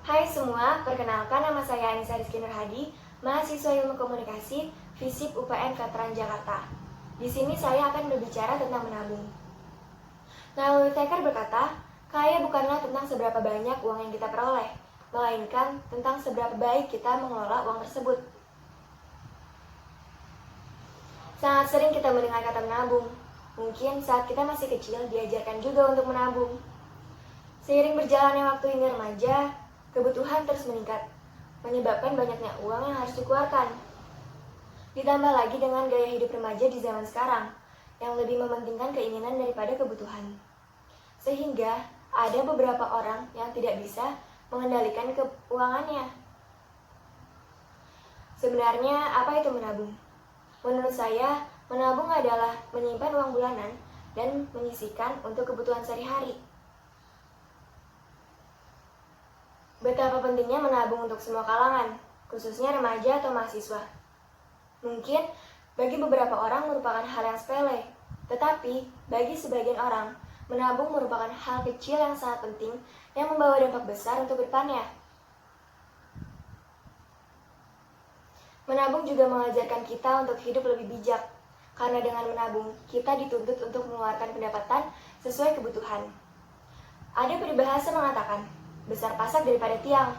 Hai semua, perkenalkan nama saya Anissa Rizky Nurhadi, mahasiswa Ilmu Komunikasi, FISIP UPN Veteran Jakarta. Di sini saya akan berbicara tentang menabung. Naomi Whittaker berkata, kaya bukanlah tentang seberapa banyak uang yang kita peroleh, melainkan tentang seberapa baik kita mengelola uang tersebut. Sangat sering kita mendengar kata menabung. Mungkin saat kita masih kecil diajarkan juga untuk menabung. Seiring berjalannya waktu hingga remaja, kebutuhan terus meningkat, menyebabkan banyaknya uang yang harus dikeluarkan. Ditambah lagi dengan gaya hidup remaja di zaman sekarang, yang lebih mementingkan keinginan daripada kebutuhan. Sehingga ada beberapa orang yang tidak bisa mengendalikan keuangannya. Sebenarnya apa itu menabung? Menurut saya, menabung adalah menyimpan uang bulanan dan menyisihkan untuk kebutuhan sehari-hari. Betapa pentingnya menabung untuk semua kalangan, khususnya remaja atau mahasiswa. Mungkin bagi beberapa orang merupakan hal yang sepele, tetapi bagi sebagian orang, menabung merupakan hal kecil yang sangat penting yang membawa dampak besar untuk depannya. Menabung juga mengajarkan kita untuk hidup lebih bijak, karena dengan menabung, kita dituntut untuk mengeluarkan pendapatan sesuai kebutuhan. Ada peribahasa mengatakan, besar pasak daripada tiang,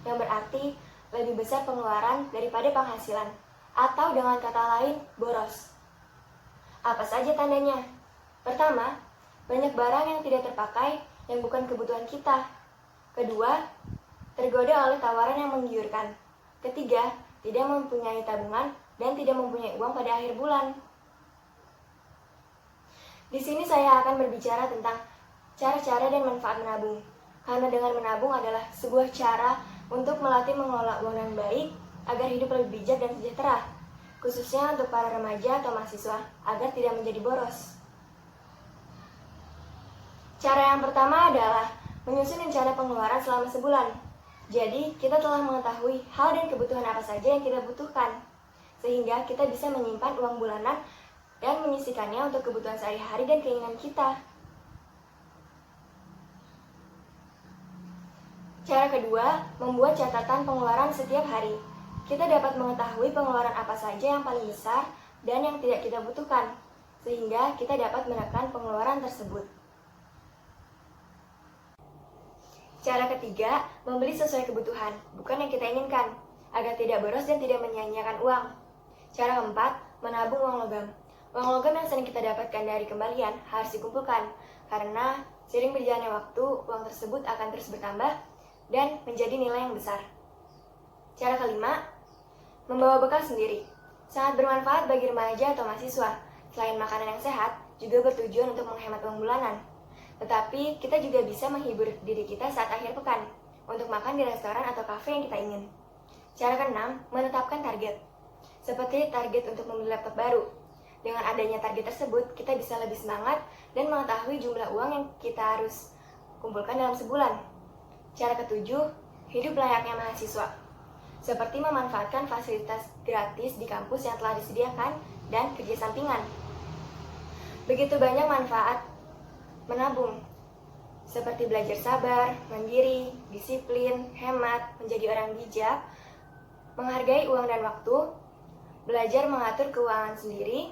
yang berarti lebih besar pengeluaran daripada penghasilan, atau dengan kata lain, boros. Apa saja tandanya? Pertama, banyak barang yang tidak terpakai yang bukan kebutuhan kita. Kedua, tergoda oleh tawaran yang menggiurkan. Ketiga, tidak mempunyai tabungan dan tidak mempunyai uang pada akhir bulan. Di sini saya akan berbicara tentang cara-cara dan manfaat menabung. Karena dengan menabung adalah sebuah cara untuk melatih mengelola uang dengan baik agar hidup lebih bijak dan sejahtera, khususnya untuk para remaja atau mahasiswa agar tidak menjadi boros. Cara yang pertama adalah menyusun rencana pengeluaran selama sebulan. Jadi, kita telah mengetahui hal dan kebutuhan apa saja yang kita butuhkan, sehingga kita bisa menyimpan uang bulanan dan menyisihkannya untuk kebutuhan sehari-hari dan keinginan kita. Cara kedua, membuat catatan pengeluaran setiap hari. Kita dapat mengetahui pengeluaran apa saja yang paling besar dan yang tidak kita butuhkan, sehingga kita dapat menekan pengeluaran tersebut. Cara ketiga, membeli sesuai kebutuhan, bukan yang kita inginkan, agar tidak boros dan tidak menyia-nyiakan uang. Cara keempat, menabung uang logam. Uang logam yang sering kita dapatkan dari kembalian harus dikumpulkan, karena seiring berjalannya waktu, uang tersebut akan terus bertambah dan menjadi nilai yang besar. Cara kelima, membawa bekal sendiri. Sangat bermanfaat bagi remaja atau mahasiswa. Selain makanan yang sehat, juga bertujuan untuk menghemat uang bulanan. Tetapi kita juga bisa menghibur diri kita saat akhir pekan untuk makan di restoran atau kafe yang kita ingin. Cara keenam, menetapkan target. Seperti target untuk membeli laptop baru. Dengan adanya target tersebut, kita bisa lebih semangat dan mengetahui jumlah uang yang kita harus kumpulkan dalam sebulan. Cara ketujuh, hidup layaknya mahasiswa. Seperti memanfaatkan fasilitas gratis di kampus yang telah disediakan dan kerja sampingan. Begitu banyak manfaat menabung, seperti belajar sabar, mandiri, disiplin, hemat, menjadi orang bijak, menghargai uang dan waktu, belajar mengatur keuangan sendiri,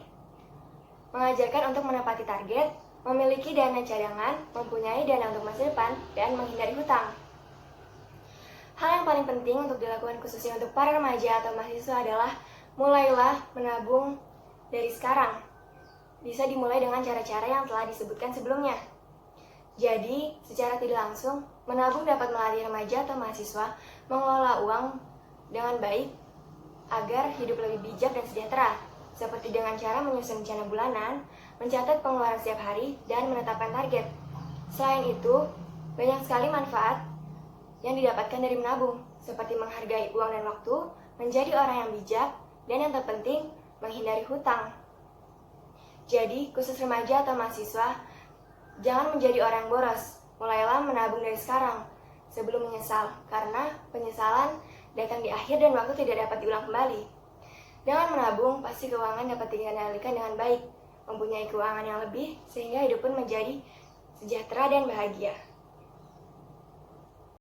mengajarkan untuk menepati target, memiliki dana cadangan, mempunyai dana untuk masa depan, dan menghindari hutang. Hal yang paling penting untuk dilakukan khususnya untuk para remaja atau mahasiswa adalah mulailah menabung dari sekarang. Bisa dimulai dengan cara-cara yang telah disebutkan sebelumnya. Jadi, secara tidak langsung, menabung dapat melatih remaja atau mahasiswa mengelola uang dengan baik agar hidup lebih bijak dan sejahtera, seperti dengan cara menyusun rencana bulanan, mencatat pengeluaran setiap hari, dan menetapkan target. Selain itu, banyak sekali manfaat yang didapatkan dari menabung, seperti menghargai uang dan waktu, menjadi orang yang bijak, dan yang terpenting, menghindari hutang. Jadi, khusus remaja atau mahasiswa, jangan menjadi orang boros. Mulailah menabung dari sekarang, sebelum menyesal, karena penyesalan datang di akhir dan waktu tidak dapat diulang kembali. Dengan menabung, pasti keuangan dapat dikendalikan dengan baik, mempunyai keuangan yang lebih, sehingga hidup pun menjadi sejahtera dan bahagia.